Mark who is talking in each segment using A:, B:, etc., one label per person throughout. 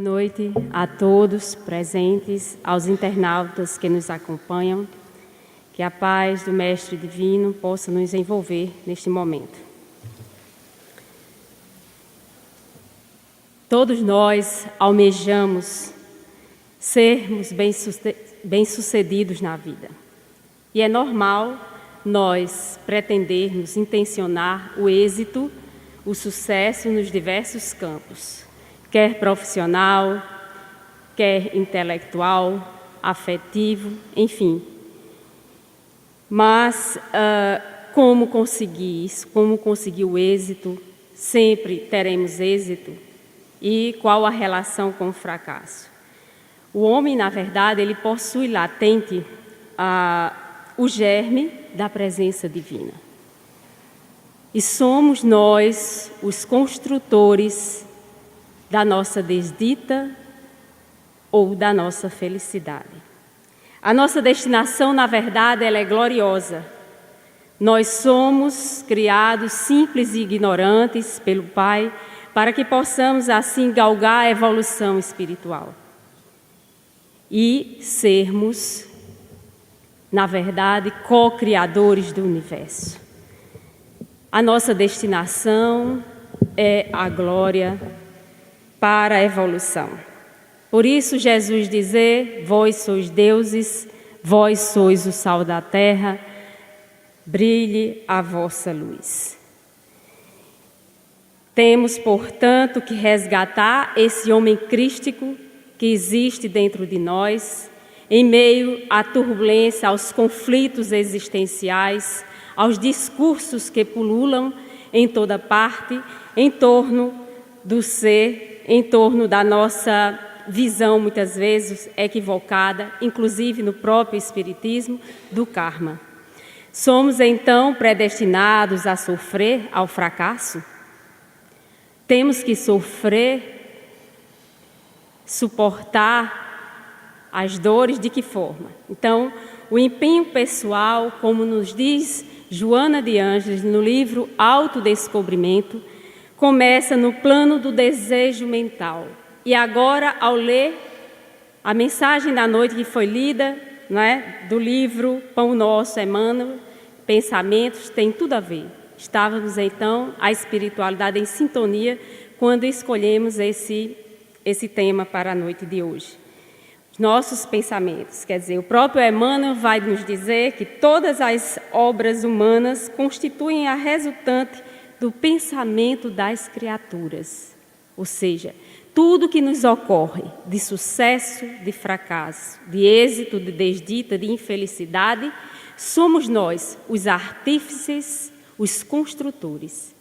A: Boa noite a todos presentes, aos internautas que nos acompanham. Que a paz do Mestre Divino possa nos envolver neste momento. Todos nós almejamos sermos bem-sucedidos na vida. E é normal nós pretendermos intencionar o êxito, o sucesso nos diversos campos, quer profissional, quer intelectual, afetivo, enfim. Mas como conseguir isso? Como conseguir o êxito? Sempre teremos êxito? E qual a relação com o fracasso? O homem, na verdade, ele possui latente o germe da presença divina. E somos nós os construtores da nossa desdita ou da nossa felicidade. A nossa destinação, na verdade, ela é gloriosa. Nós somos criados simples e ignorantes pelo Pai, para que possamos assim galgar a evolução espiritual e sermos, na verdade, co-criadores do universo. A nossa destinação é a glória para a evolução. Por isso Jesus dizer, vós sois deuses, vós sois o sal da terra, brilhe a vossa luz. Temos, portanto, que resgatar esse homem crístico que existe dentro de nós, em meio à turbulência, aos conflitos existenciais, aos discursos que pululam em toda parte, em torno do ser, em torno da nossa visão, muitas vezes equivocada, inclusive no próprio Espiritismo, do karma. Somos, então, predestinados a sofrer ao fracasso? Temos que sofrer, suportar as dores de que forma? Então, o empenho pessoal, como nos diz Joana de Ângeles no livro Autodescobrimento, começa no plano do desejo mental. E agora, ao ler a mensagem da noite que foi lida, do livro Pão Nosso, Emmanuel, Pensamentos, tem tudo a ver. Estávamos, então, a espiritualidade em sintonia quando escolhemos esse tema para a noite de hoje. Os nossos pensamentos, quer dizer, o próprio Emmanuel vai nos dizer que todas as obras humanas constituem a resultante do pensamento das criaturas. Ou seja, tudo que nos ocorre de sucesso, de fracasso, de êxito, de desdita, de infelicidade, somos nós, os artífices, os construtores.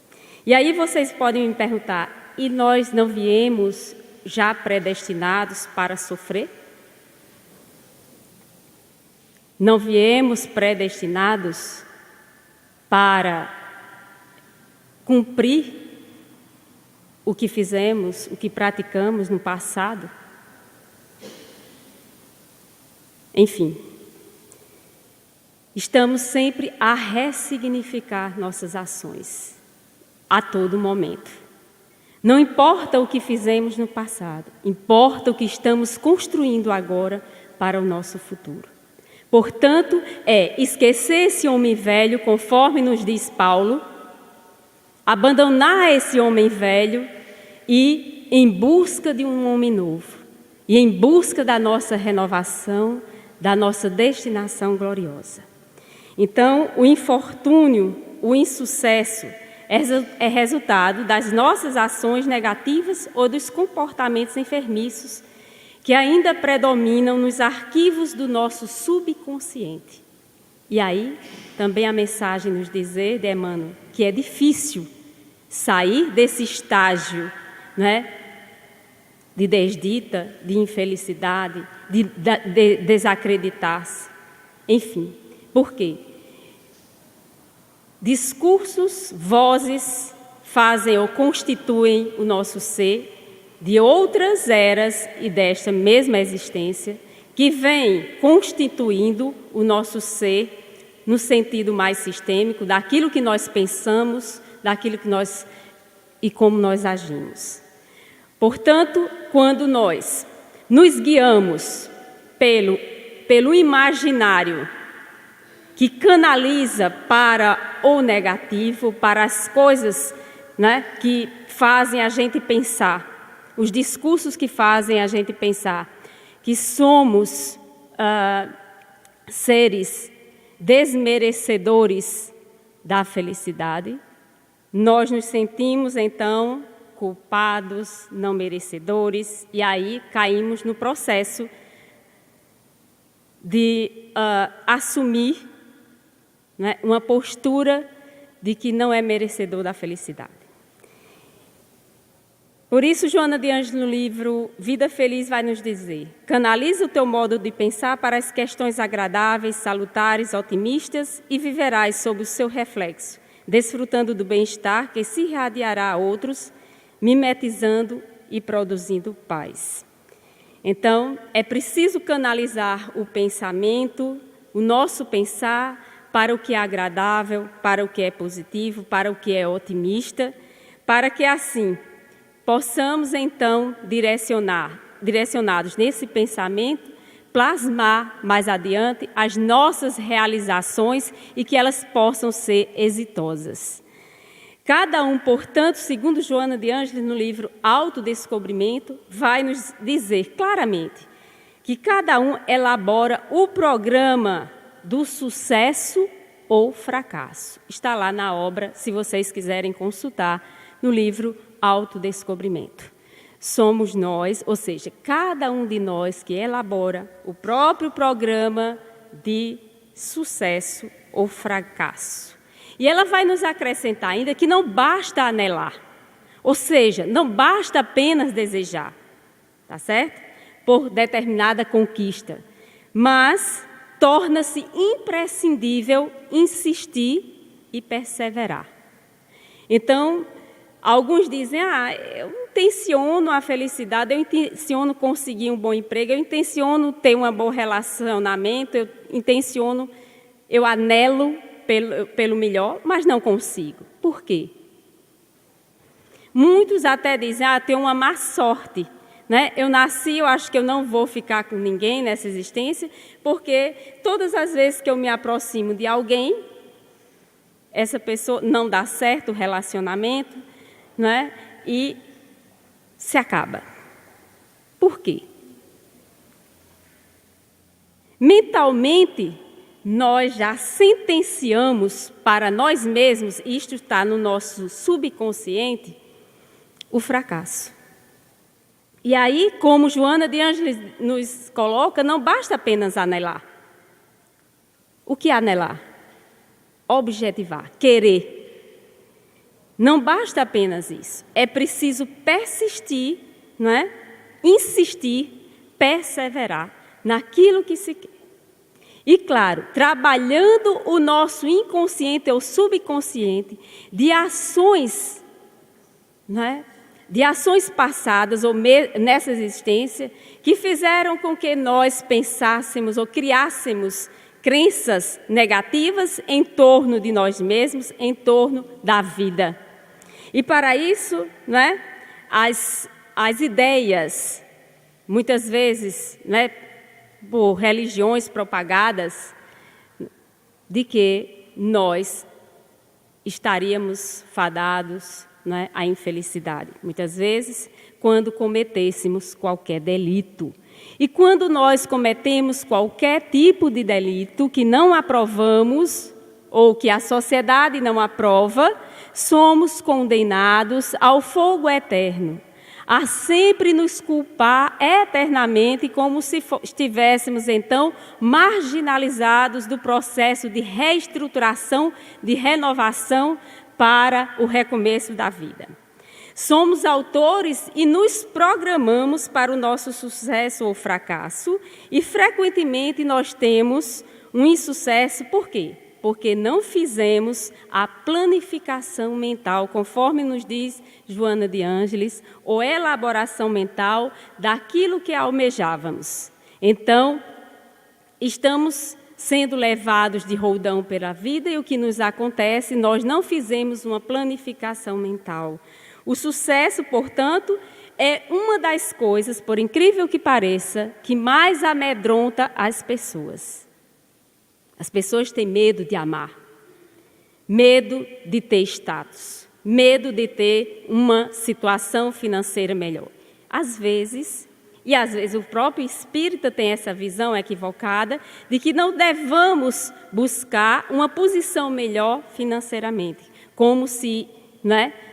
A: E aí vocês podem me perguntar, e nós não viemos já predestinados para sofrer? Não viemos predestinados para cumprir o que fizemos, o que praticamos no passado? Enfim, estamos sempre a ressignificar nossas ações, a todo momento. Não importa o que fizemos no passado, importa o que estamos construindo agora para o nosso futuro. Portanto, esquecer esse homem velho, conforme nos diz Paulo, abandonar esse homem velho e em busca de um homem novo, e em busca da nossa renovação, da nossa destinação gloriosa. Então, o infortúnio, o insucesso, é resultado das nossas ações negativas ou dos comportamentos enfermiços que ainda predominam nos arquivos do nosso subconsciente. E aí, também a mensagem nos dizer, de Emmanuel, que é difícil sair desse estágio, de desdita, de infelicidade, de desacreditar-se. Enfim, por quê? Discursos, vozes fazem ou constituem o nosso ser de outras eras e desta mesma existência, que vem constituindo o nosso ser no sentido mais sistêmico, daquilo que nós pensamos, daquilo que nós e como nós agimos. Portanto, quando nós nos guiamos pelo imaginário que canaliza para o negativo, para as coisas, né, que fazem a gente pensar, os discursos que fazem a gente pensar que somos seres desmerecedores da felicidade, nós nos sentimos, então, culpados, não merecedores, e aí caímos no processo de assumir, né, uma postura de que não é merecedor da felicidade. Por isso, Joana de Ângeles, no livro Vida Feliz, vai nos dizer: canaliza o teu modo de pensar para as questões agradáveis, salutares, otimistas, e viverás sob o seu reflexo, desfrutando do bem-estar que se irradiará a outros, mimetizando e produzindo paz. Então, é preciso canalizar o pensamento, o nosso pensar, para o que é agradável, para o que é positivo, para o que é otimista, para que assim possamos então direcionados nesse pensamento, plasmar mais adiante as nossas realizações e que elas possam ser exitosas. Cada um, portanto, segundo Joana de Ângeles no livro Autodescobrimento, vai nos dizer claramente que cada um elabora o programa do sucesso ou fracasso. Está lá na obra, se vocês quiserem consultar, no livro Autodescobrimento. Somos nós, ou seja, cada um de nós que elabora o próprio programa de sucesso ou fracasso. E ela vai nos acrescentar ainda que não basta anelar, ou seja, não basta apenas desejar, tá certo? Por determinada conquista, mas torna-se imprescindível insistir e perseverar. Então, alguns dizem, eu intenciono a felicidade, eu intenciono conseguir um bom emprego, eu intenciono ter um bom relacionamento, eu anelo pelo melhor, mas não consigo. Por quê? Muitos até dizem, tenho uma má sorte, né? Eu nasci, eu acho que eu não vou ficar com ninguém nessa existência, porque todas as vezes que eu me aproximo de alguém, essa pessoa não dá certo o relacionamento, né? E se acaba. Por quê? Mentalmente, nós já sentenciamos para nós mesmos, isto está no nosso subconsciente, o fracasso. E aí, como Joana de Ângeles nos coloca, não basta apenas anelar. O que é anelar? Objetivar, querer. Não basta apenas isso. É preciso persistir, não é? Insistir, perseverar naquilo que se quer. E, claro, trabalhando o nosso inconsciente ou subconsciente de ações, não é? De ações passadas ou nessa existência que fizeram com que nós pensássemos ou criássemos crenças negativas em torno de nós mesmos, em torno da vida. E para isso, né, as ideias, muitas vezes, né, por religiões propagadas, de que nós estaríamos fadados, né, à infelicidade. Muitas vezes, quando cometêssemos qualquer delito. E quando nós cometemos qualquer tipo de delito que não aprovamos, ou que a sociedade não aprova, somos condenados ao fogo eterno, a sempre nos culpar eternamente, como se estivéssemos, então, marginalizados do processo de reestruturação, de renovação para o recomeço da vida. Somos autores e nos programamos para o nosso sucesso ou fracasso, e frequentemente nós temos um insucesso. Por quê? Porque não fizemos a planificação mental, conforme nos diz Joana de Ângeles, ou elaboração mental daquilo que almejávamos. Então, estamos sendo levados de roldão pela vida, e o que nos acontece, nós não fizemos uma planificação mental. O sucesso, portanto, é uma das coisas, por incrível que pareça, que mais amedronta as pessoas. As pessoas têm medo de amar, medo de ter status, medo de ter uma situação financeira melhor. Às vezes o próprio espírita tem essa visão equivocada de que não devamos buscar uma posição melhor financeiramente, como se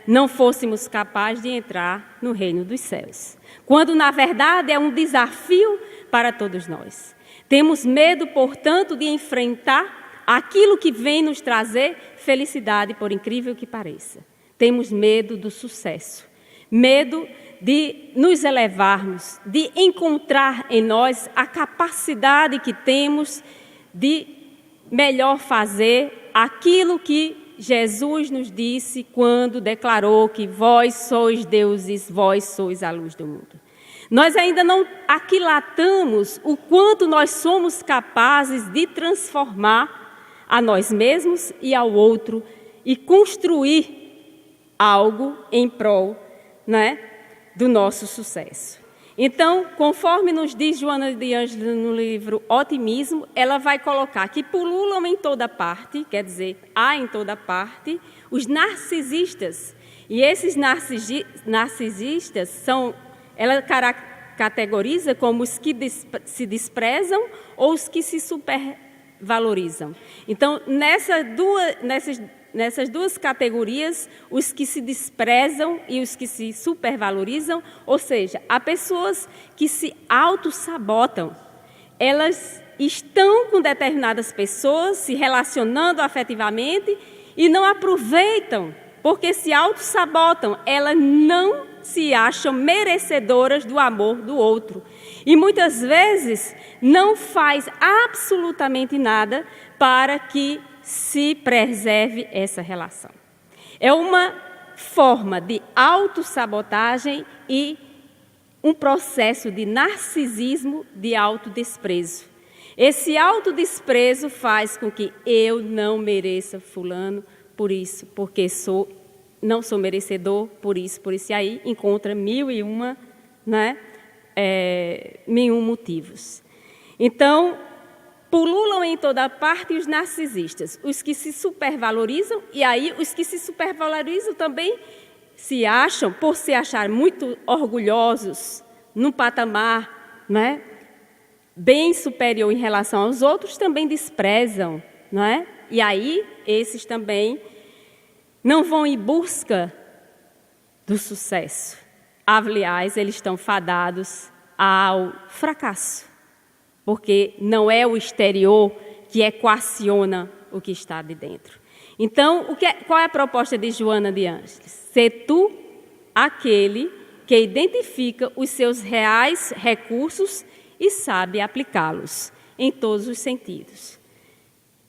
A: não fôssemos capazes de entrar no reino dos céus. Quando, na verdade, é um desafio para todos nós. Temos medo, portanto, de enfrentar aquilo que vem nos trazer felicidade, por incrível que pareça. Temos medo do sucesso, medo de nos elevarmos, de encontrar em nós a capacidade que temos de melhor fazer aquilo que Jesus nos disse quando declarou que vós sois deuses, vós sois a luz do mundo. Nós ainda não aquilatamos o quanto nós somos capazes de transformar a nós mesmos e ao outro e construir algo em prol, do nosso sucesso. Então, conforme nos diz Joana de Ângeles no livro Otimismo, ela vai colocar que pululam em toda parte, quer dizer, há em toda parte, os narcisistas. E esses narcisistas ela categoriza como os que se desprezam ou os que se supervalorizam. Então, nessas duas categorias, os que se desprezam e os que se supervalorizam, ou seja, há pessoas que se autossabotam. Elas estão com determinadas pessoas, se relacionando afetivamente e não aproveitam, porque se autossabotam, elas não se acham merecedoras do amor do outro. E muitas vezes não faz absolutamente nada para que se preserve essa relação. É uma forma de autossabotagem e um processo de narcisismo, de autodesprezo. Esse autodesprezo faz com que eu não mereça fulano por isso, porque não sou merecedor por isso, e aí encontra mil e um motivos. Então, pululam em toda parte os narcisistas, os que se supervalorizam, e aí os que se supervalorizam também se acham, por se achar muito orgulhosos, num patamar bem superior em relação aos outros, também desprezam, E aí esses também não vão em busca do sucesso. Aliás, eles estão fadados ao fracasso, porque não é o exterior que equaciona o que está de dentro. Então, qual é a proposta de Joana de Ângeles? Ser tu aquele que identifica os seus reais recursos e sabe aplicá-los em todos os sentidos.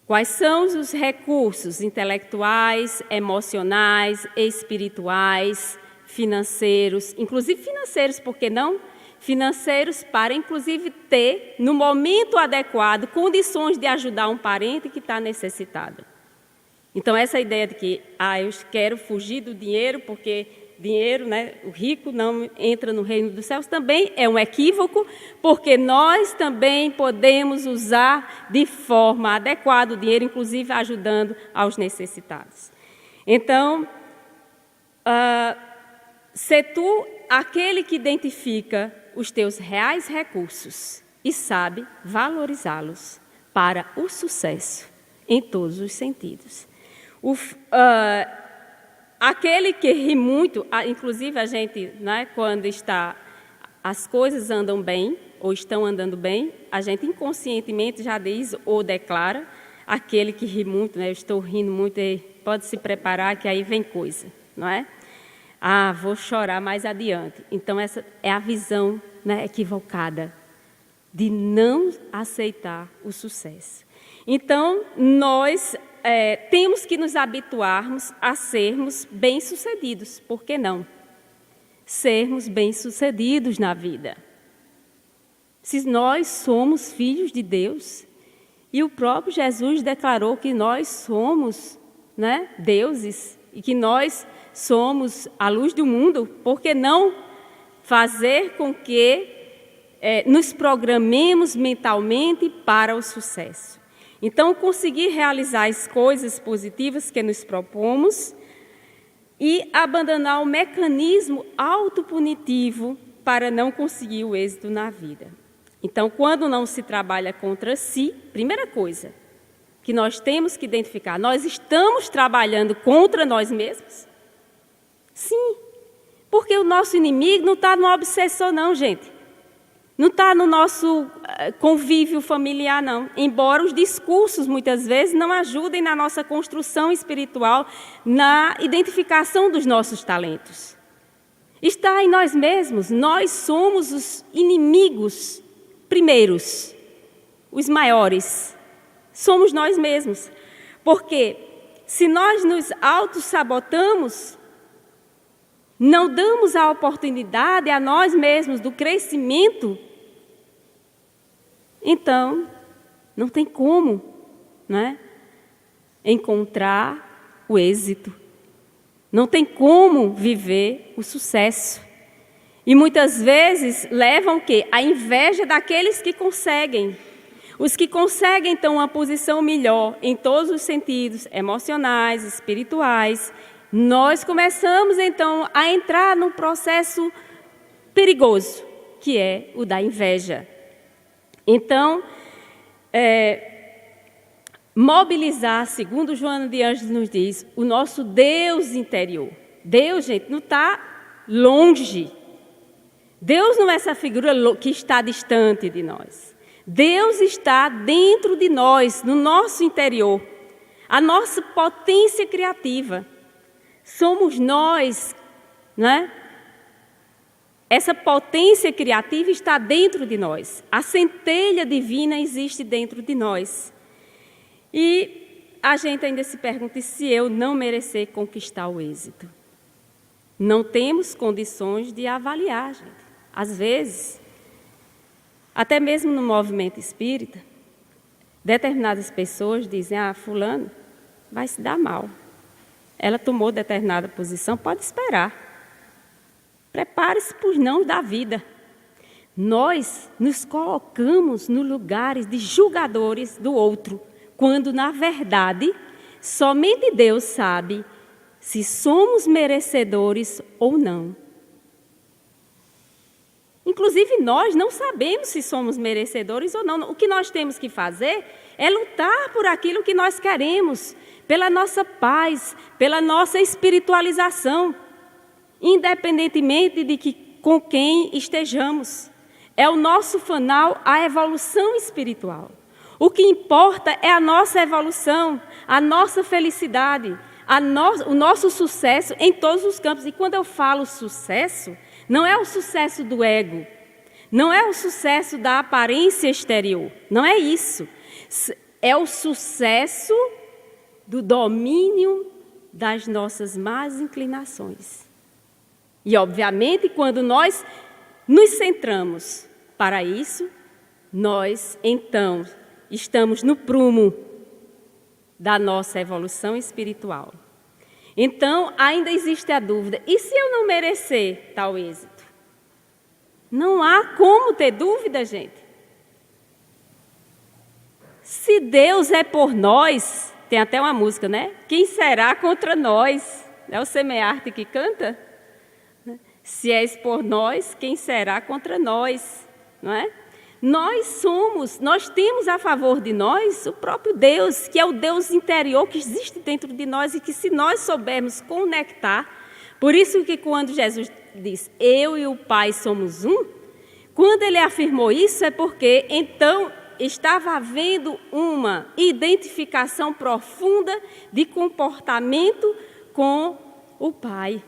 A: Quais são os recursos intelectuais, emocionais, espirituais, financeiros, inclusive financeiros, por que não? Financeiros para, inclusive, ter, no momento adequado, condições de ajudar um parente que está necessitado. Então, essa ideia de que eu quero fugir do dinheiro, porque dinheiro, o rico não entra no reino dos céus, também é um equívoco, porque nós também podemos usar de forma adequada o dinheiro, inclusive ajudando aos necessitados. Então, ser tu aquele que identifica os teus reais recursos e sabe valorizá-los para o sucesso em todos os sentidos. Aquele que ri muito, inclusive a gente, quando as coisas andam bem ou estão andando bem, a gente inconscientemente já diz ou declara, aquele que ri muito, eu estou rindo muito, pode se preparar que aí vem coisa, não é? Vou chorar mais adiante. Então, essa é a visão equivocada de não aceitar o sucesso. Então, nós temos que nos habituarmos a sermos bem-sucedidos. Por que não? Sermos bem-sucedidos na vida. Se nós somos filhos de Deus, e o próprio Jesus declarou que nós somos deuses, e que nós somos a luz do mundo, por que não fazer com que nos programemos mentalmente para o sucesso. Então, conseguir realizar as coisas positivas que nos propomos e abandonar o mecanismo autopunitivo para não conseguir o êxito na vida. Então, quando não se trabalha contra si, primeira coisa que nós temos que identificar, nós estamos trabalhando contra nós mesmos? Sim, porque o nosso inimigo não está no obsessor não, gente. Não está no nosso convívio familiar, não. Embora os discursos, muitas vezes, não ajudem na nossa construção espiritual, na identificação dos nossos talentos. Está em nós mesmos. Nós somos os inimigos primeiros, os maiores. Somos nós mesmos. Porque se nós nos autossabotamos, não damos a oportunidade a nós mesmos do crescimento, então, não tem como, né, encontrar o êxito. Não tem como viver o sucesso. E muitas vezes levam o quê? A inveja daqueles que conseguem. Os que conseguem, então, uma posição melhor em todos os sentidos, emocionais, espirituais. Nós começamos, então, a entrar num processo perigoso, que é o da inveja. Então, mobilizar, segundo Joana de Ângeles nos diz, o nosso Deus interior. Deus, gente, não está longe. Deus não é essa figura que está distante de nós. Deus está dentro de nós, no nosso interior. A nossa potência criativa. Somos nós, né? Essa potência criativa está dentro de nós. A centelha divina existe dentro de nós. E a gente ainda se pergunta, e se eu não merecer conquistar o êxito? Não temos condições de avaliar, gente. Às vezes, até mesmo no movimento espírita, determinadas pessoas dizem, fulano vai se dar mal. Ela tomou determinada posição, pode esperar. Prepare-se para os não da vida. Nós nos colocamos no lugares de julgadores do outro, quando, na verdade, somente Deus sabe se somos merecedores ou não. Inclusive, nós não sabemos se somos merecedores ou não. O que nós temos que fazer é lutar por aquilo que nós queremos, pela nossa paz, pela nossa espiritualização. Independentemente de com quem estejamos. É o nosso fanal, a evolução espiritual. O que importa é a nossa evolução, a nossa felicidade, o nosso sucesso em todos os campos. E quando eu falo sucesso, não é o sucesso do ego, não é o sucesso da aparência exterior, não é isso. É o sucesso do domínio das nossas más inclinações. E, obviamente, quando nós nos centramos para isso, nós, então, estamos no prumo da nossa evolução espiritual. Então, ainda existe a dúvida, e se eu não merecer tal êxito? Não há como ter dúvida, gente. Se Deus é por nós, tem até uma música, né? Quem será contra nós? É o Semearte que canta? Se és por nós, quem será contra nós? Não é? Nós temos a favor de nós o próprio Deus, que é o Deus interior que existe dentro de nós e que, se nós soubermos conectar, por isso que quando Jesus diz, eu e o Pai somos um, quando ele afirmou isso é porque, então, estava havendo uma identificação profunda de comportamento com o Pai.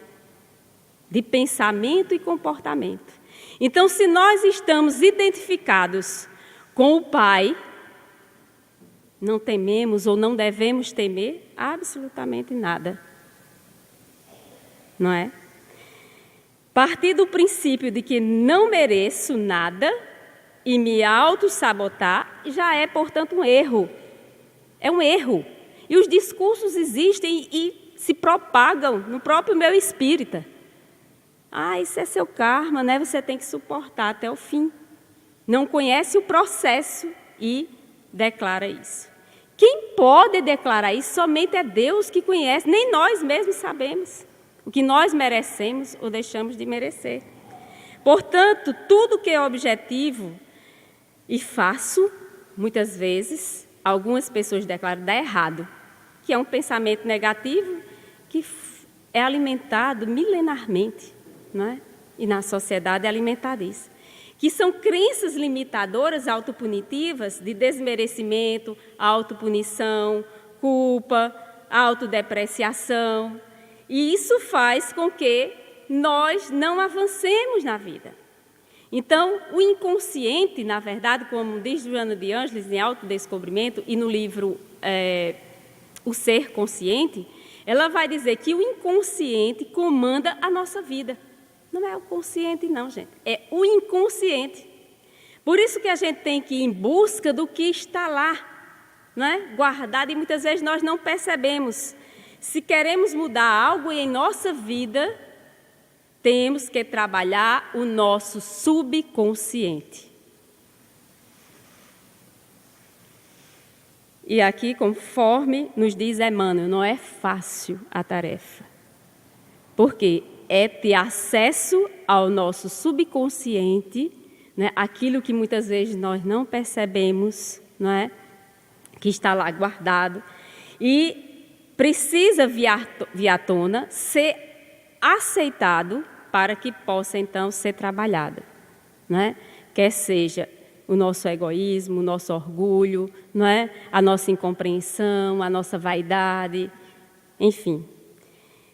A: De pensamento e comportamento. Então, se nós estamos identificados com o Pai, não tememos ou não devemos temer absolutamente nada. Não é? Partir do princípio de que não mereço nada e me auto-sabotar já é, portanto, um erro. É um erro. E os discursos existem e se propagam no próprio meio espírita. Isso é seu karma, né? Você tem que suportar até o fim. Não conhece o processo e declara isso. Quem pode declarar isso somente é Deus que conhece, nem nós mesmos sabemos o que nós merecemos ou deixamos de merecer. Portanto, tudo que é objetivo e faço, muitas vezes, algumas pessoas declaram dá errado, que é um pensamento negativo que é alimentado milenarmente, não é? E na sociedade é alimentado isso. Que são crenças limitadoras, autopunitivas, de desmerecimento, autopunição, culpa, autodepreciação. E isso faz com que nós não avancemos na vida. Então, o inconsciente, na verdade, como diz Joana de Ângeles em Autodescobrimento e no livro O Ser Consciente, ela vai dizer que o inconsciente comanda a nossa vida. Não é o consciente, não, gente. É o inconsciente. Por isso que a gente tem que ir em busca do que está lá, não é? Guardado, e muitas vezes nós não percebemos. Se queremos mudar algo em nossa vida, temos que trabalhar o nosso subconsciente. E aqui, conforme nos diz Emmanuel, não é fácil a tarefa. Por quê? É ter acesso ao nosso subconsciente, né? Aquilo que muitas vezes nós não percebemos, não é? Que está lá guardado, e precisa vir à tona, ser aceitado para que possa então ser trabalhado, não é? Quer seja o nosso egoísmo, o nosso orgulho, não é? A nossa incompreensão, a nossa vaidade, enfim.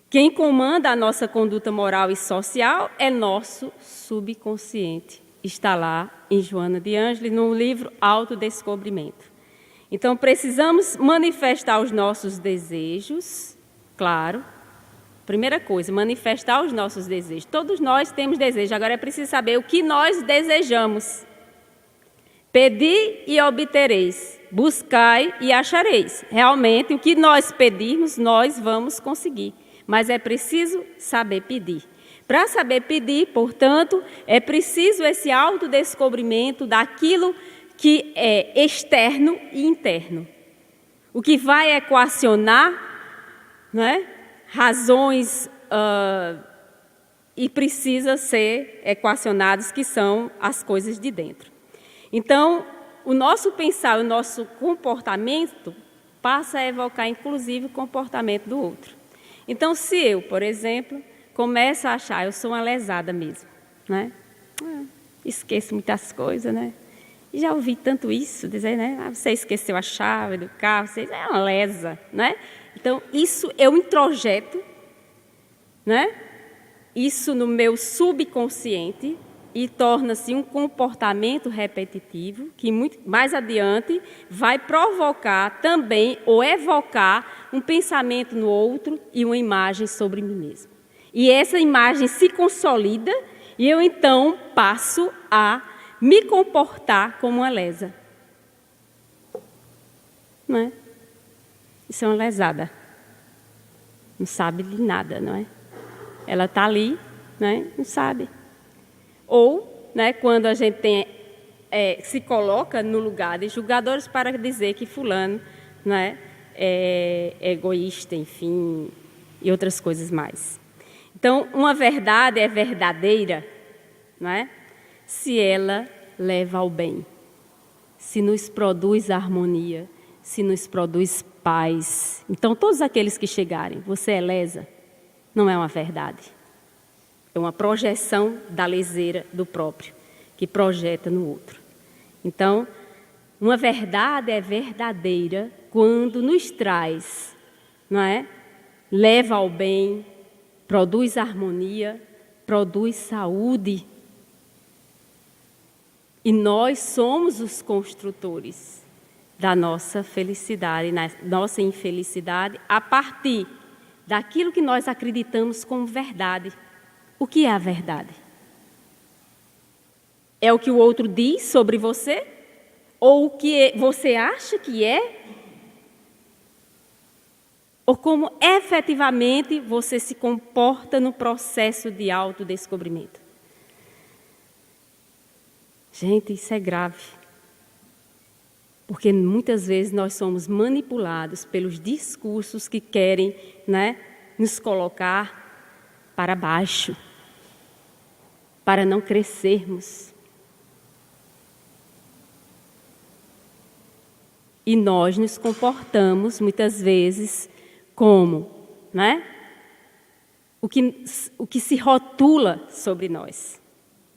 A: Quem comanda a nossa conduta moral e social é nosso subconsciente. Está lá em Joana de Ângeles, no livro Autodescobrimento. Então, precisamos manifestar os nossos desejos, claro. Primeira coisa, manifestar os nossos desejos. Todos nós temos desejos, agora é preciso saber o que nós desejamos. Pedi e obtereis, buscai e achareis. Realmente, o que nós pedirmos, nós vamos conseguir. Mas é preciso saber pedir. Para saber pedir, portanto, é preciso esse autodescobrimento daquilo que é externo e interno. O que vai equacionar, não é? Razões e precisa ser equacionados, que são as coisas de dentro. Então, o nosso pensar, o nosso comportamento passa a evocar, inclusive, o comportamento do outro. Então, se eu, por exemplo, começo a achar, eu sou uma lesada mesmo, né? Esqueço muitas coisas, né? E já ouvi tanto isso, dizer, né? Você esqueceu a chave do carro, você é uma lesa, né? Então, isso eu introjeto, né? Isso no meu subconsciente e torna-se um comportamento repetitivo que muito mais adiante vai provocar também ou evocar um pensamento no outro e uma imagem sobre mim mesmo. E essa imagem se consolida e eu então passo a me comportar como uma lesa. Não é? Isso é uma lesada. Não sabe de nada, não é? Ela está ali, né? Não sabe. Ou, né, quando a gente se coloca no lugar de julgadores para dizer que fulano, né, é egoísta, enfim, e outras coisas mais. Então, uma verdade é verdadeira, não é? Se ela leva ao bem, se nos produz harmonia, se nos produz paz. Então, todos aqueles que chegarem, você é lesa, não é uma verdade. É uma projeção da leseira do próprio, que projeta no outro. Então, uma verdade é verdadeira quando nos traz, não é? Leva ao bem, produz harmonia, produz saúde. E nós somos os construtores da nossa felicidade, da nossa infelicidade, a partir daquilo que nós acreditamos como verdade. O que é a verdade? É o que o outro diz sobre você? Ou o que você acha que é? ou como efetivamente você se comporta no processo de autodescobrimento. Gente, isso é grave. Porque muitas vezes nós somos manipulados pelos discursos que querem, nos colocar para baixo, para não crescermos. E nós nos comportamos muitas vezes como, o que se rotula sobre nós,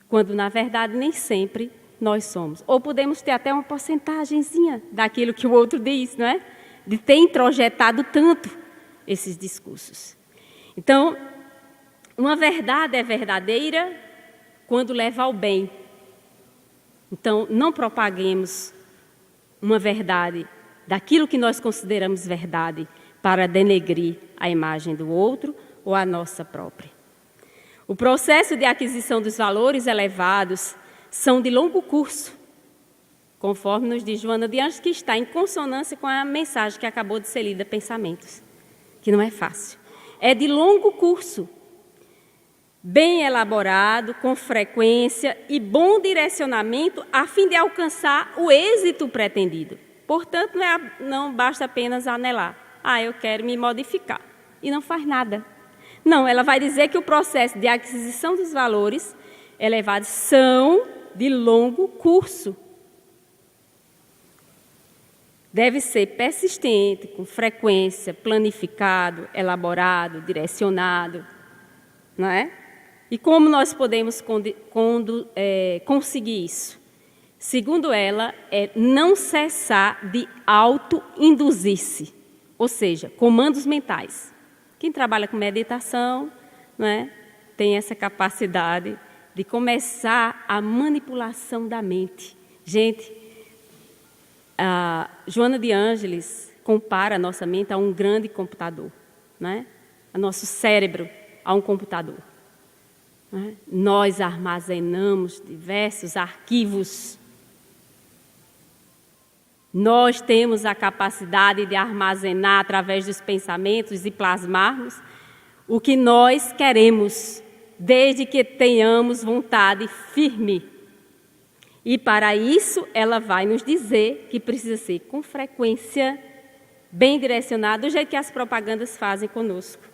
A: quando na verdade nem sempre nós somos. Ou podemos ter até uma porcentagemzinha daquilo que o outro diz, de ter introjetado tanto esses discursos. Então, uma verdade é verdadeira quando leva ao bem. Então, não propaguemos uma verdade daquilo que nós consideramos verdade para denegrir a imagem do outro ou a nossa própria. O processo de aquisição dos valores elevados são de longo curso, conforme nos diz Joana de Ângeles, que está em consonância com a mensagem que acabou de ser lida, Pensamentos, que não é fácil. É de longo curso, bem elaborado, com frequência e bom direcionamento a fim de alcançar o êxito pretendido. Portanto, não basta apenas anelar. Eu quero me modificar. E não faz nada. Não, ela vai dizer que o processo de aquisição dos valores elevados são de longo curso. Deve ser persistente, com frequência, planificado, elaborado, direcionado, não é? E como nós podemos conseguir isso? Segundo ela, é não cessar de auto-induzir-se, ou seja, comandos mentais. Quem trabalha com meditação, tem essa capacidade de começar a manipulação da mente. Gente, a Joana de Ângeles compara a nossa mente a um grande computador, a nosso cérebro a um computador. Nós armazenamos diversos arquivos. Nós temos a capacidade de armazenar através dos pensamentos e plasmarmos o que nós queremos, desde que tenhamos vontade firme. E para isso ela vai nos dizer que precisa ser com frequência, bem direcionado, do jeito que as propagandas fazem conosco,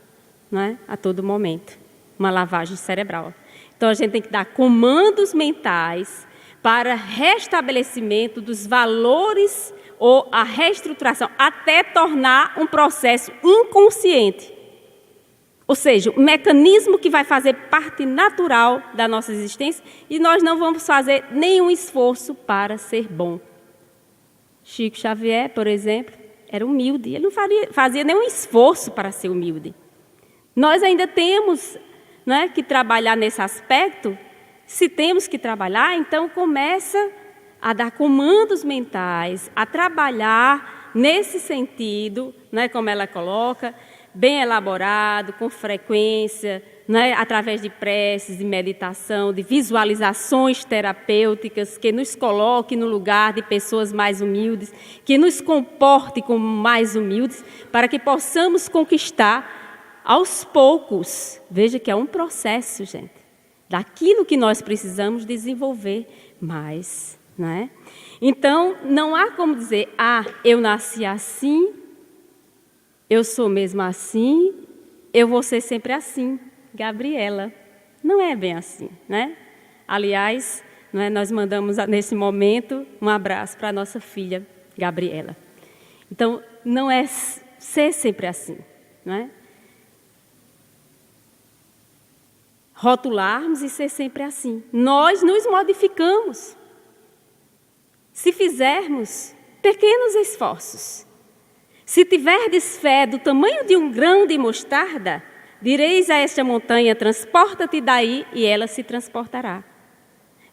A: a todo momento. Uma lavagem cerebral. Então, a gente tem que dar comandos mentais para restabelecimento dos valores ou a reestruturação, até tornar um processo inconsciente. Ou seja, um mecanismo que vai fazer parte natural da nossa existência e nós não vamos fazer nenhum esforço para ser bom. Chico Xavier, por exemplo, era humilde. Ele não fazia nenhum esforço para ser humilde. Nós ainda temos que trabalhar nesse aspecto. Se temos que trabalhar, então começa a dar comandos mentais, a trabalhar nesse sentido, como ela coloca, bem elaborado, com frequência, através de preces, de meditação, de visualizações terapêuticas que nos coloque no lugar de pessoas mais humildes, que nos comporte como mais humildes, para que possamos conquistar aos poucos. Veja que é um processo, gente, daquilo que nós precisamos desenvolver mais, Então, não há como dizer, eu nasci assim, eu sou mesmo assim, eu vou ser sempre assim, Gabriela. Não é bem assim, Aliás, nós mandamos nesse momento um abraço para a nossa filha, Gabriela. Então, não é ser sempre assim, rotularmos e ser sempre assim. Nós nos modificamos. Se fizermos pequenos esforços. Se tiverdes fé do tamanho de um grão de mostarda, direis a esta montanha, transporta-te daí, e ela se transportará.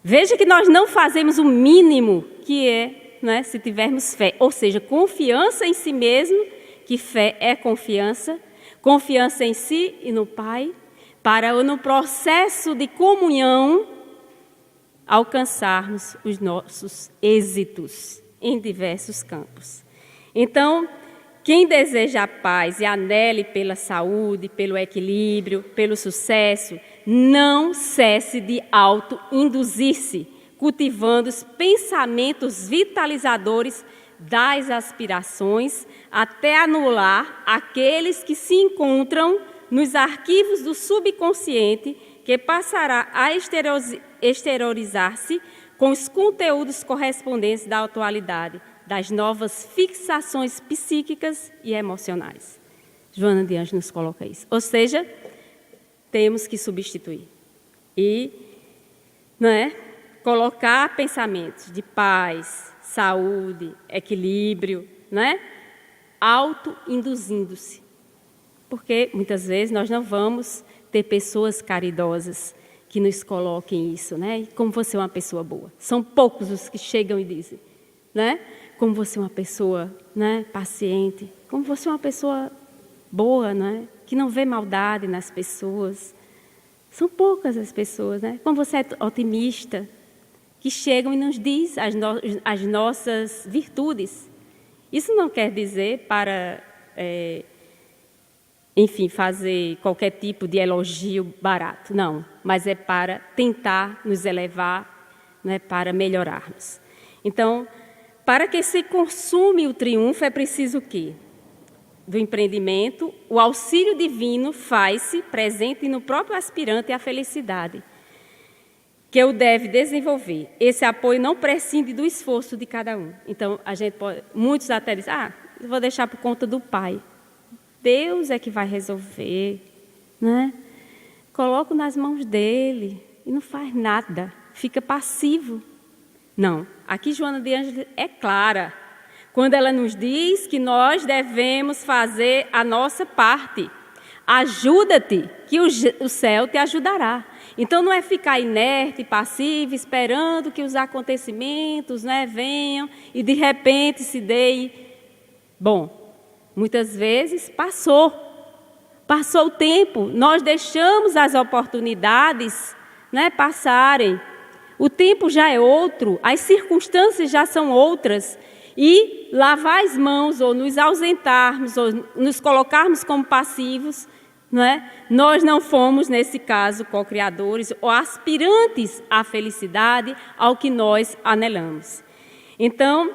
A: Veja que nós não fazemos o mínimo que é, se tivermos fé. Ou seja, confiança em si mesmo, que fé é confiança em si e no Pai, para no processo de comunhão alcançarmos os nossos êxitos em diversos campos. Então, Quem deseja a paz e anele pela saúde, pelo equilíbrio, pelo sucesso, não cesse de auto-induzir-se, cultivando os pensamentos vitalizadores das aspirações, até anular aqueles que se encontram nos arquivos do subconsciente, que passará a exteriorizar-se com os conteúdos correspondentes da atualidade, das novas fixações psíquicas e emocionais. Joana de Ângeles nos coloca isso. Ou seja, temos que substituir e colocar pensamentos de paz, saúde, equilíbrio, auto-induzindo-se. Porque muitas vezes nós não vamos ter pessoas caridosas que nos coloquem isso, E como você é uma pessoa boa. São poucos os que chegam e dizem, Como você é uma pessoa, paciente, como você é uma pessoa boa, Que não vê maldade nas pessoas. São poucas as pessoas, Como você é otimista, que chegam e nos diz as nossas virtudes. Isso não quer dizer para, fazer qualquer tipo de elogio barato, não. Mas é para tentar nos elevar, para melhorarmos. Então, para que se consume o triunfo, é preciso o quê? Do empreendimento, o auxílio divino faz-se presente no próprio aspirante à felicidade, que o deve desenvolver. Esse apoio não prescinde do esforço de cada um. Então, muitos até dizem, eu vou deixar por conta do pai. Deus é que vai resolver, Coloco nas mãos dele e não faz nada, fica passivo. Não, aqui Joana de Ângeles é clara, quando ela nos diz que nós devemos fazer a nossa parte. Ajuda-te, que o céu te ajudará. Então não é ficar inerte, passivo, esperando que os acontecimentos venham e de repente se deem. Bom, muitas vezes passou o tempo, nós deixamos as oportunidades passarem. O tempo já é outro, as circunstâncias já são outras, e lavar as mãos, ou nos ausentarmos, ou nos colocarmos como passivos, nós não fomos, nesse caso, co-criadores ou aspirantes à felicidade, ao que nós anelamos. Então,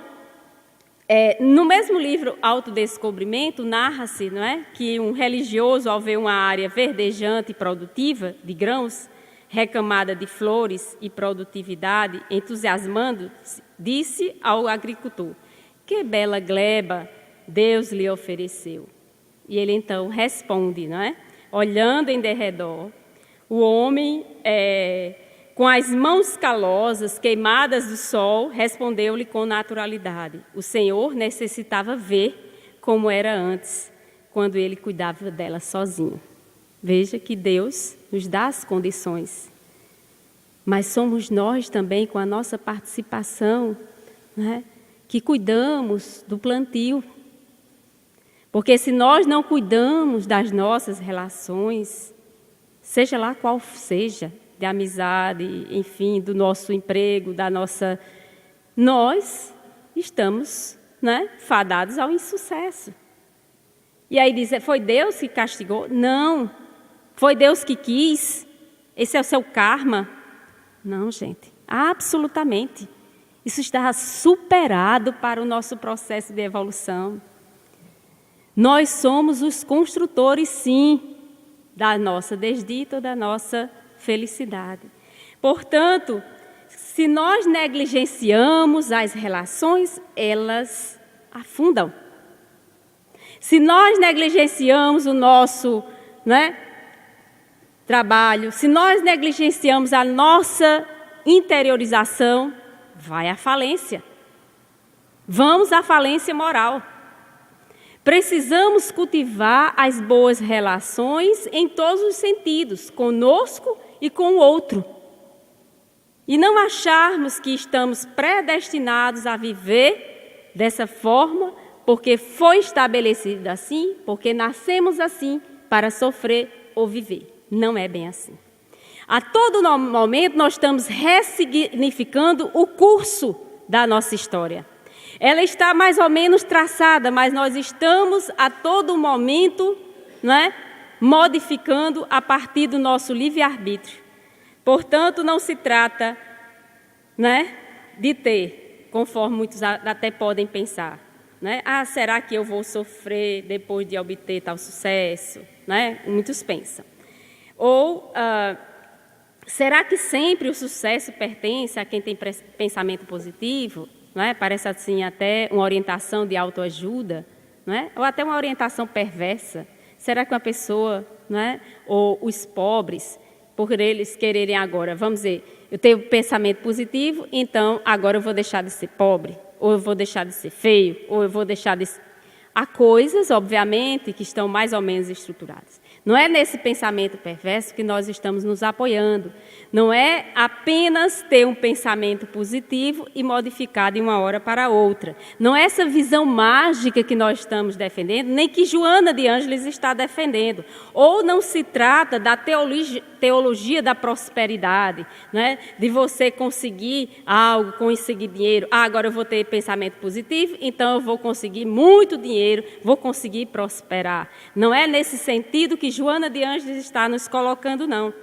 A: no mesmo livro Autodescobrimento, narra-se que um religioso, ao ver uma área verdejante e produtiva de grãos, recamada de flores e produtividade, entusiasmando-se, disse ao agricultor, que bela gleba Deus lhe ofereceu. E ele então responde, olhando em derredor, o homem, com as mãos calosas, queimadas do sol, respondeu-lhe com naturalidade. O Senhor necessitava ver como era antes, quando ele cuidava dela sozinho. Veja que Deus nos dá as condições, mas somos nós também, com a nossa participação, que cuidamos do plantio. Porque se nós não cuidamos das nossas relações, seja lá qual seja, de amizade, enfim, do nosso emprego, nós estamos fadados ao insucesso. E aí diz, foi Deus que castigou? Não. Foi Deus que quis? Esse é o seu karma? Não, gente, absolutamente. Isso está superado para o nosso processo de evolução. Nós somos os construtores, sim, da nossa desdita ou da nossa felicidade. Portanto, se nós negligenciamos as relações, elas afundam. Se nós negligenciamos o nosso trabalho, se nós negligenciamos a nossa interiorização, vai à falência. Vamos à falência moral. Precisamos cultivar as boas relações em todos os sentidos, conosco e com o outro. E não acharmos que estamos predestinados a viver dessa forma, porque foi estabelecido assim, porque nascemos assim, para sofrer ou viver. Não é bem assim. A todo momento nós estamos ressignificando o curso da nossa história. Ela está mais ou menos traçada, mas nós estamos a todo momento, né, modificando a partir do nosso livre-arbítrio. Portanto, não se trata, né, de ter, conforme muitos até podem pensar, né? Será que eu vou sofrer depois de obter tal sucesso? Né? Muitos pensam. Ou, será que sempre o sucesso pertence a quem tem pensamento positivo? Não é? Parece assim até uma orientação de autoajuda, não é? Ou até uma orientação perversa. Será que uma pessoa, não é? Ou os pobres, por eles quererem agora, vamos dizer, eu tenho pensamento positivo, então agora eu vou deixar de ser pobre, ou eu vou deixar de ser feio, ou eu vou deixar de... Há coisas, obviamente, que estão mais ou menos estruturadas. Não é nesse pensamento perverso que nós estamos nos apoiando. Não é apenas ter um pensamento positivo e modificar de uma hora para outra. Não é essa visão mágica que nós estamos defendendo, nem que Joana de Ângeles está defendendo. Ou não se trata da teologia da prosperidade, né? De você conseguir algo, conseguir dinheiro. Agora eu vou ter pensamento positivo, então eu vou conseguir muito dinheiro, vou conseguir prosperar. Não é nesse sentido que Joana de Ângeles está nos colocando, não.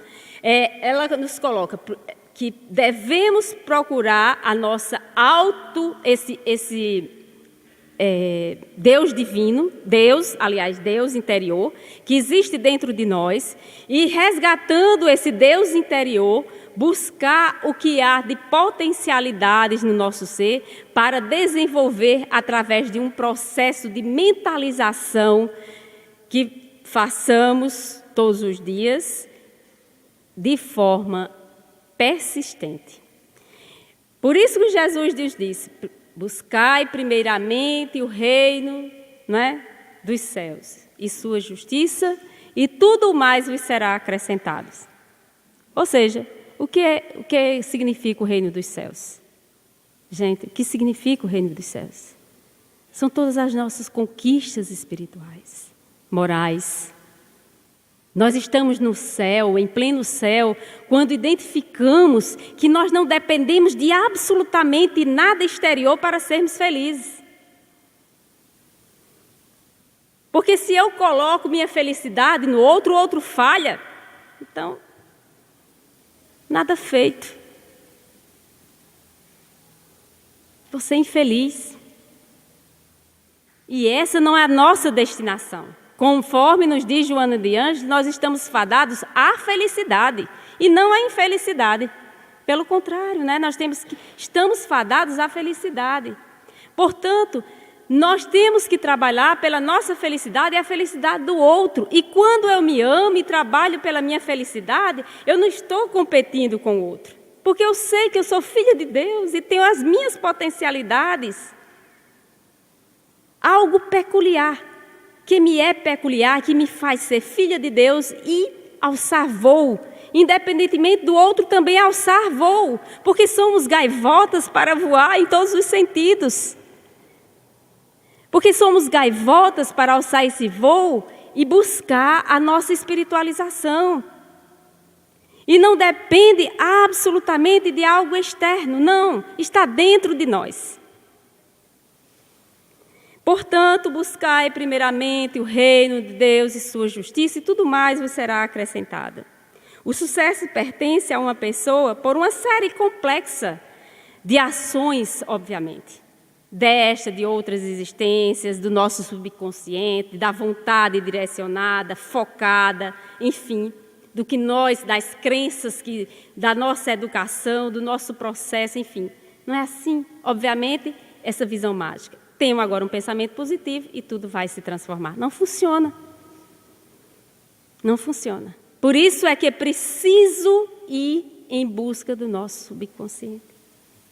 A: Ela nos coloca que devemos procurar a nossa Deus divino, Deus interior, que existe dentro de nós, e resgatando esse Deus interior, buscar o que há de potencialidades no nosso ser para desenvolver através de um processo de mentalização que façamos todos os dias de forma persistente. Por isso que Jesus nos disse: buscai primeiramente o reino, né, dos céus e sua justiça, e tudo mais vos será acrescentado. Ou seja, o que significa o reino dos céus? Gente, o que significa o reino dos céus? São todas as nossas conquistas espirituais, morais. Nós estamos no céu, em pleno céu, quando identificamos que nós não dependemos de absolutamente nada exterior para sermos felizes. Porque se eu coloco minha felicidade no outro, o outro falha, então, nada feito. Você é infeliz. E essa não é a nossa destinação. Conforme nos diz Joana de Ângeles, nós estamos fadados à felicidade e não à infelicidade. Pelo contrário, né? Estamos fadados à felicidade. Portanto, nós temos que trabalhar pela nossa felicidade e a felicidade do outro. E quando eu me amo e trabalho pela minha felicidade, eu não estou competindo com o outro. Porque eu sei que eu sou filha de Deus e tenho as minhas potencialidades. Algo peculiar, que me é peculiar, que me faz ser filha de Deus e alçar voo. Independentemente do outro também alçar voo, porque somos gaivotas para voar em todos os sentidos. Porque somos gaivotas para alçar esse voo e buscar a nossa espiritualização. E não depende absolutamente de algo externo, não, está dentro de nós. Portanto, buscai primeiramente o reino de Deus e sua justiça, e tudo mais vos será acrescentado. O sucesso pertence a uma pessoa por uma série complexa de ações, obviamente. Desta, de outras existências, do nosso subconsciente, da vontade direcionada, focada, enfim, do que nós, das crenças, da nossa educação, do nosso processo, enfim. Não é assim, obviamente, essa visão mágica. Tenho agora um pensamento positivo e tudo vai se transformar. Não funciona. Não funciona. Por isso é que é preciso ir em busca do nosso subconsciente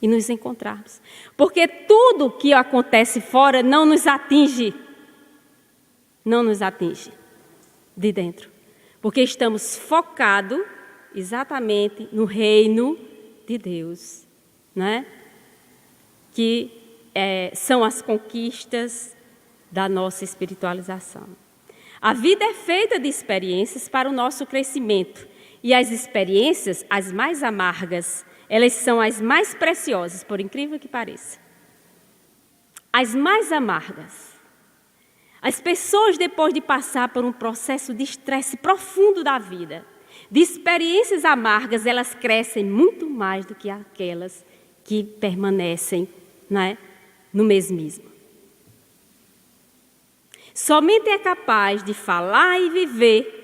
A: e nos encontrarmos. Porque tudo que acontece fora não nos atinge. Não nos atinge de dentro. Porque estamos focados exatamente no reino de Deus, né? Que são as conquistas da nossa espiritualização. A vida é feita de experiências para o nosso crescimento. E as experiências, as mais amargas, elas são as mais preciosas, por incrível que pareça. as mais amargas. As pessoas, depois de passar por um processo de estresse profundo da vida, de experiências amargas, elas crescem muito mais do que aquelas que permanecem, né, no mesmismo. Somente é capaz de falar e viver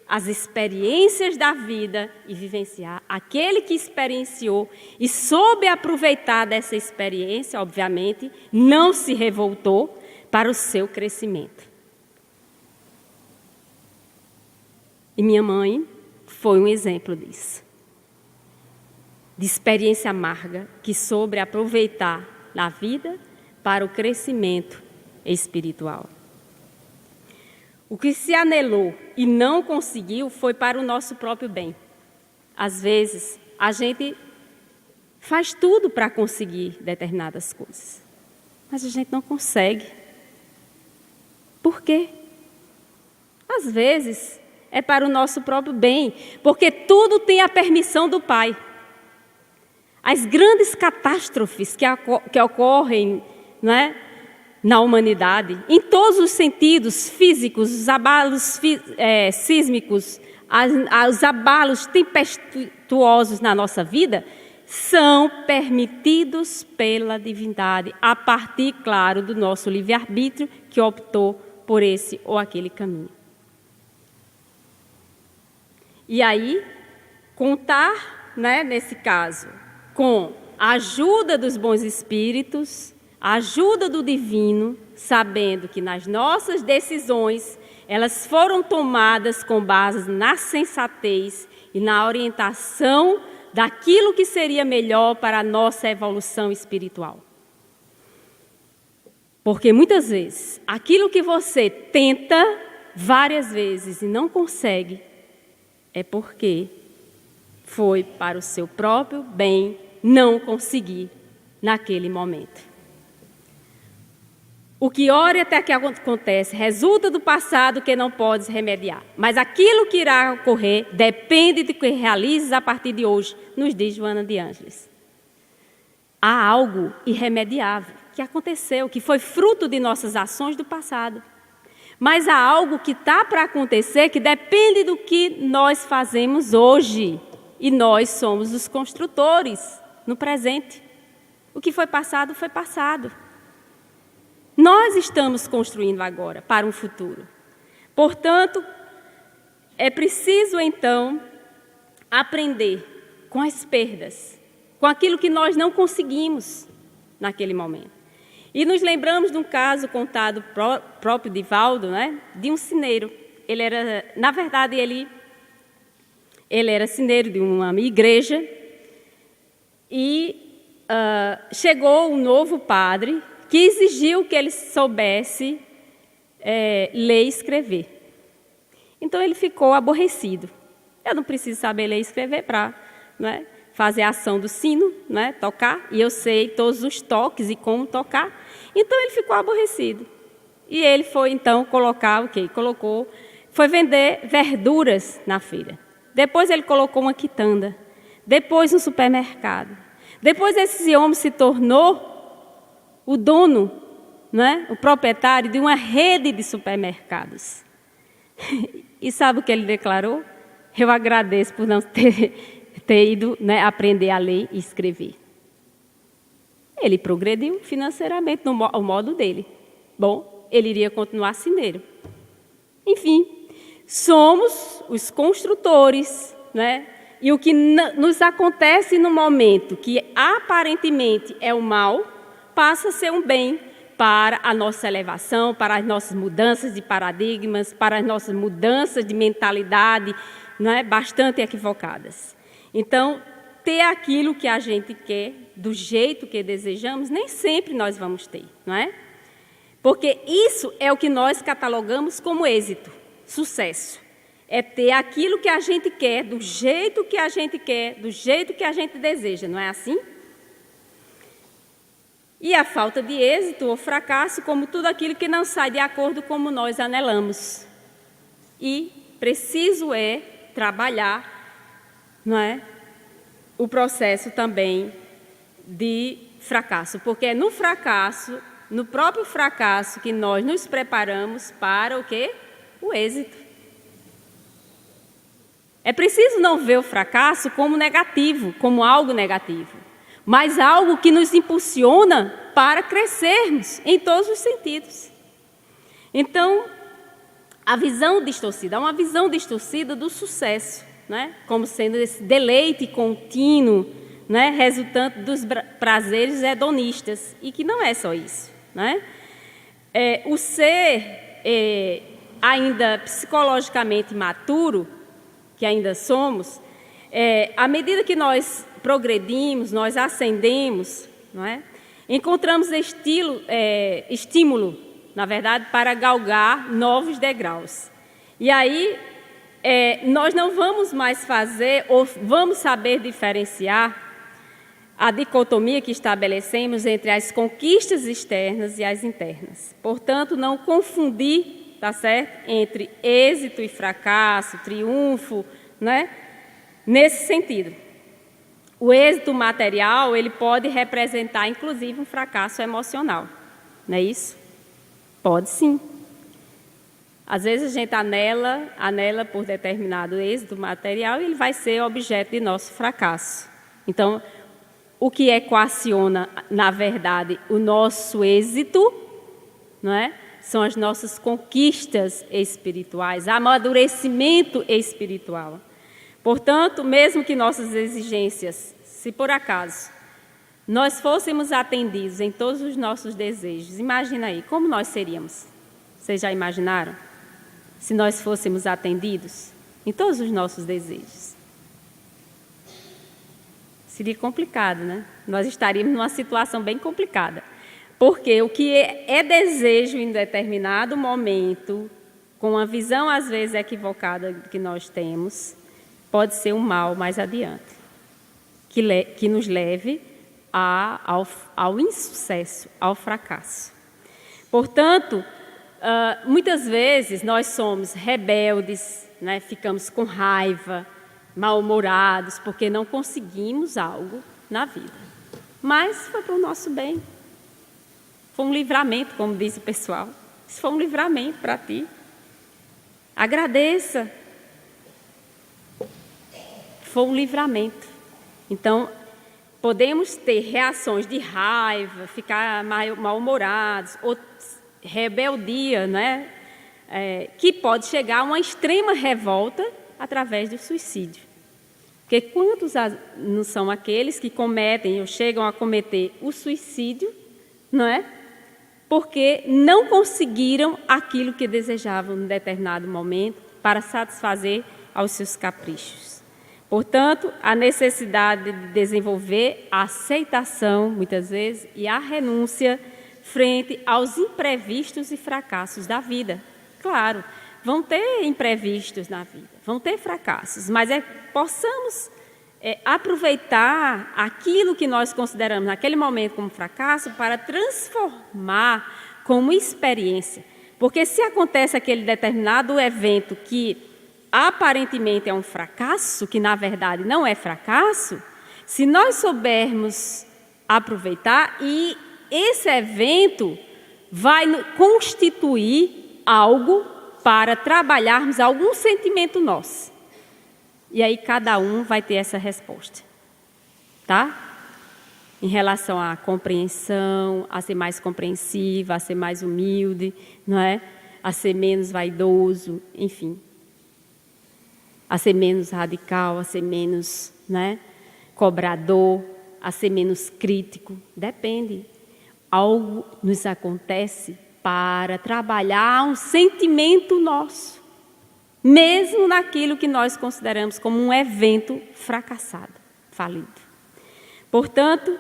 A: as experiências da vida e vivenciar aquele que experienciou e soube aproveitar dessa experiência, obviamente, não se revoltou para o seu crescimento. E minha mãe foi um exemplo disso. De experiência amarga que soube aproveitar na vida para o crescimento espiritual. O que se anelou e não conseguiu foi para o nosso próprio bem. Às vezes, a gente faz tudo para conseguir determinadas coisas, mas a gente não consegue. Por quê? Às vezes, é para o nosso próprio bem, porque tudo tem a permissão do Pai. As grandes catástrofes que ocorrem, não é, na humanidade, em todos os sentidos físicos, os abalos sísmicos, os abalos tempestuosos na nossa vida, são permitidos pela divindade, a partir, claro, do nosso livre-arbítrio, que optou por esse ou aquele caminho. E aí, contar, né, nesse caso, com a ajuda dos bons espíritos, a ajuda do divino, sabendo que nas nossas decisões, elas foram tomadas com base na sensatez e na orientação daquilo que seria melhor para a nossa evolução espiritual. Porque muitas vezes, aquilo que você tenta várias vezes e não consegue, é porque foi para o seu próprio bem não conseguir naquele momento. O que ora até que acontece resulta do passado que não podes remediar. Mas aquilo que irá ocorrer depende do que realizes a partir de hoje, nos diz Joana de Ângeles. Há algo irremediável que aconteceu, que foi fruto de nossas ações do passado. Mas há algo que está para acontecer que depende do que nós fazemos hoje. E nós somos os construtores no presente. O que foi passado, foi passado. Nós estamos construindo agora para um futuro. Portanto, é preciso então aprender com as perdas, com aquilo que nós não conseguimos naquele momento. E nos lembramos de um caso contado próprio de Valdo, né, de um sineiro. Ele era, na verdade, ele era sineiro de uma igreja e chegou um novo padre que exigiu que ele soubesse ler e escrever. Então ele ficou aborrecido. Eu não preciso saber ler e escrever para, né, fazer a ação do sino, né, tocar, e eu sei todos os toques e como tocar. Então ele ficou aborrecido. E ele foi então foi vender verduras na feira. Depois ele colocou uma quitanda. Depois um supermercado. Depois esse homem se tornou o dono, né, o proprietário de uma rede de supermercados. E sabe o que ele declarou? Eu agradeço por não ter ido, né, aprender a ler e escrever. Ele progrediu financeiramente ao modo dele. Bom, ele iria continuar sineiro. Enfim, somos os construtores, né? E o que nos acontece no momento que aparentemente é o mal, passa a ser um bem para a nossa elevação, para as nossas mudanças de paradigmas, para as nossas mudanças de mentalidade, né, bastante equivocadas. Então, ter aquilo que a gente quer, do jeito que desejamos, nem sempre nós vamos ter, não é? Porque isso é o que nós catalogamos como êxito, sucesso. É ter aquilo que a gente quer, do jeito que a gente quer, do jeito que a gente deseja, não é assim? E a falta de êxito ou fracasso como tudo aquilo que não sai de acordo como nós anelamos. E preciso é trabalhar, não é, o processo também de fracasso, porque é no fracasso no próprio fracasso que nós nos preparamos para o quê? O êxito. É preciso não ver o fracasso como negativo, como algo negativo, mas algo que nos impulsiona para crescermos em todos os sentidos. Então, a visão distorcida, é uma visão distorcida do sucesso, né? Como sendo esse deleite contínuo, né? Resultante dos prazeres hedonistas, e que não é só isso, né? O ser ainda psicologicamente maturo, que ainda somos, à medida que nós progredimos, nós ascendemos, não é? Encontramos estímulo, na verdade, para galgar novos degraus. E aí, nós não vamos mais fazer, ou vamos saber diferenciar a dicotomia que estabelecemos entre as conquistas externas e as internas. Portanto, não confundir, tá certo? Entre êxito e fracasso, triunfo, né? Nesse sentido. O êxito material, ele pode representar, inclusive, um fracasso emocional. Não é isso? Pode sim. Às vezes a gente anela por determinado êxito material e ele vai ser objeto de nosso fracasso. Então, o que equaciona, na verdade, o nosso êxito, não é? São as nossas conquistas espirituais, amadurecimento espiritual. Portanto, mesmo que nossas exigências, se por acaso nós fôssemos atendidos em todos os nossos desejos, imagina aí, como nós seríamos? Vocês já imaginaram? Se nós fôssemos atendidos em todos os nossos desejos. Seria complicado, né? Nós estaríamos numa situação bem complicada. Porque o que é desejo em determinado momento, com a visão às vezes equivocada que nós temos, pode ser um mal mais adiante, que nos leve ao insucesso, ao fracasso. Portanto, muitas vezes nós somos rebeldes, né? Ficamos com raiva, mal-humorados, porque não conseguimos algo na vida. Mas foi para o nosso bem. Foi um livramento, como diz o pessoal. Isso foi um livramento para ti. Agradeça. Foi um livramento. Então, podemos ter reações de raiva, ficar mal-humorados, ou rebeldia, né? Que pode chegar a uma extrema revolta através do suicídio. Porque quantos não são aqueles que cometem ou chegam a cometer o suicídio, não é? Porque não conseguiram aquilo que desejavam em determinado momento para satisfazer aos seus caprichos. Portanto, a necessidade de desenvolver a aceitação, muitas vezes, e a renúncia frente aos imprevistos e fracassos da vida. Claro, vão ter imprevistos na vida, vão ter fracassos, mas possamos aproveitar aquilo que nós consideramos naquele momento como fracasso para transformar como experiência. Porque se acontece aquele determinado evento que aparentemente é um fracasso, que na verdade não é fracasso, se nós soubermos aproveitar, e esse evento vai constituir algo para trabalharmos algum sentimento nosso. E aí cada um vai ter essa resposta, tá? Em relação à compreensão, a ser mais compreensiva, a ser mais humilde, não é? A ser menos vaidoso, enfim. A ser menos radical, a ser menos, né, cobrador, a ser menos crítico. Depende. Algo nos acontece para trabalhar um sentimento nosso, mesmo naquilo que nós consideramos como um evento fracassado, falido. Portanto,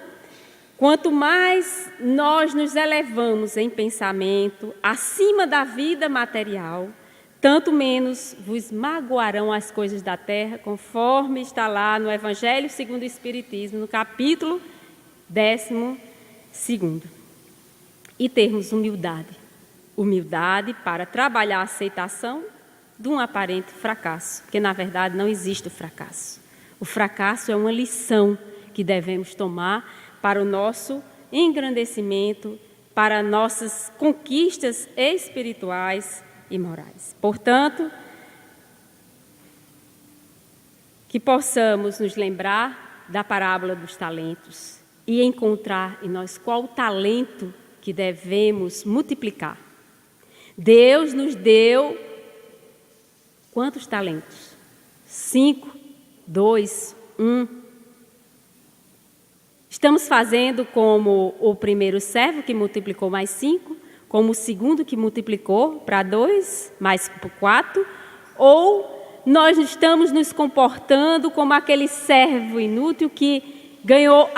A: quanto mais nós nos elevamos em pensamento acima da vida material, tanto menos vos magoarão as coisas da terra, conforme está lá no Evangelho segundo o Espiritismo, no capítulo 12. E termos humildade. Humildade para trabalhar a aceitação de um aparente fracasso, porque na verdade não existe o fracasso. O fracasso é uma lição que devemos tomar para o nosso engrandecimento para nossas conquistas espirituais e morais. Portanto, que possamos nos lembrar da parábola dos talentos e encontrar em nós qual o talento que devemos multiplicar. Deus nos deu quantos talentos? 5, 2, 1. Estamos fazendo como o primeiro servo que multiplicou mais 5, como o segundo que multiplicou para 2, mais 4, ou nós estamos nos comportando como aquele servo inútil que ganhou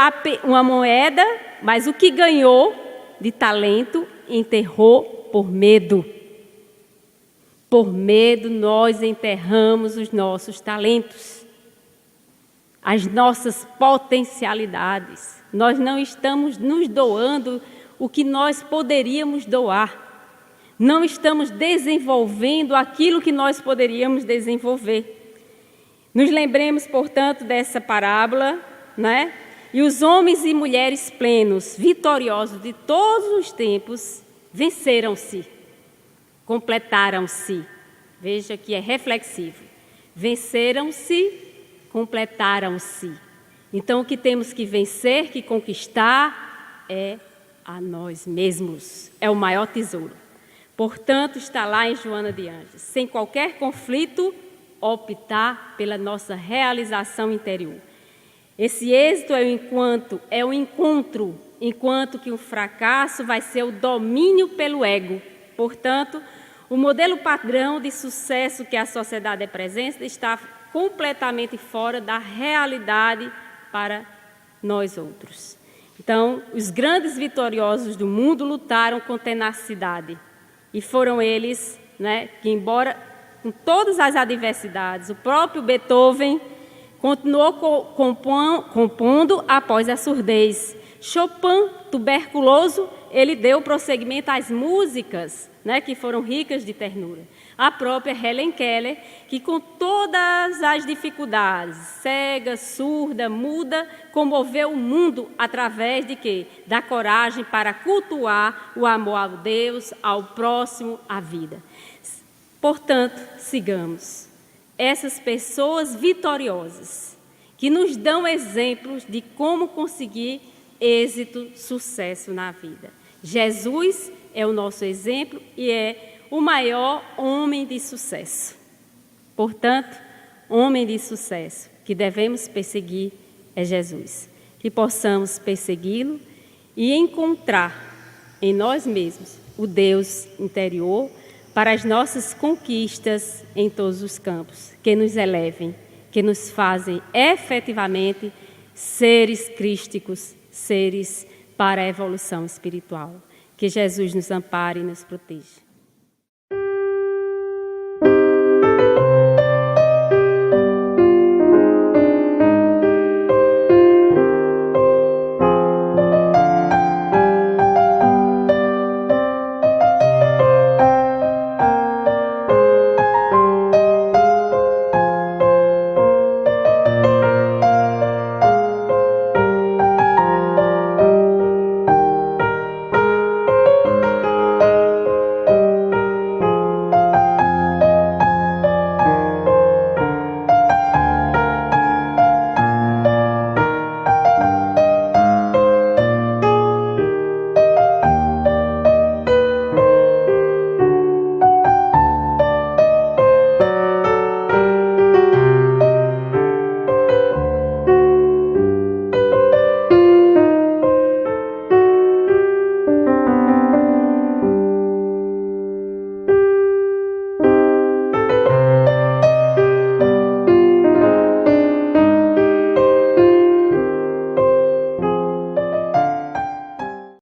A: uma moeda, mas o que ganhou de talento enterrou por medo. Por medo nós enterramos os nossos talentos, as nossas potencialidades. Nós não estamos nos doando o que nós poderíamos doar. Não estamos desenvolvendo aquilo que nós poderíamos desenvolver. Nos lembremos, portanto, dessa parábola, né? E os homens e mulheres plenos, vitoriosos de todos os tempos, venceram-se, completaram-se. Veja que é reflexivo. Venceram-se, completaram-se. Então, o que temos que vencer, que conquistar, é a nós mesmos. É o maior tesouro. Portanto, está lá em Joana de Ângeles, sem qualquer conflito, optar pela nossa realização interior. Esse êxito é o encontro, enquanto que o fracasso vai ser o domínio pelo ego. Portanto, o modelo padrão de sucesso que a sociedade apresenta está completamente fora da realidade para nós outros. Então, os grandes vitoriosos do mundo lutaram com tenacidade. E foram eles, né, que embora com todas as adversidades, o próprio Beethoven continuou compondo após a surdez. Chopin, tuberculoso, ele deu prosseguimento às músicas, né, que foram ricas de ternura. A própria Helen Keller, que com todas as dificuldades, cega, surda, muda, comoveu o mundo através de quê? Da coragem para cultuar o amor ao Deus, ao próximo, à vida. Portanto, sigamos essas pessoas vitoriosas, que nos dão exemplos de como conseguir êxito, sucesso na vida. Jesus é o nosso exemplo e é o maior homem de sucesso. Portanto, homem de sucesso que devemos perseguir é Jesus. Que possamos persegui-lo e encontrar em nós mesmos o Deus interior para as nossas conquistas em todos os campos, que nos elevem, que nos fazem efetivamente seres crísticos, seres para a evolução espiritual. Que Jesus nos ampare e nos proteja.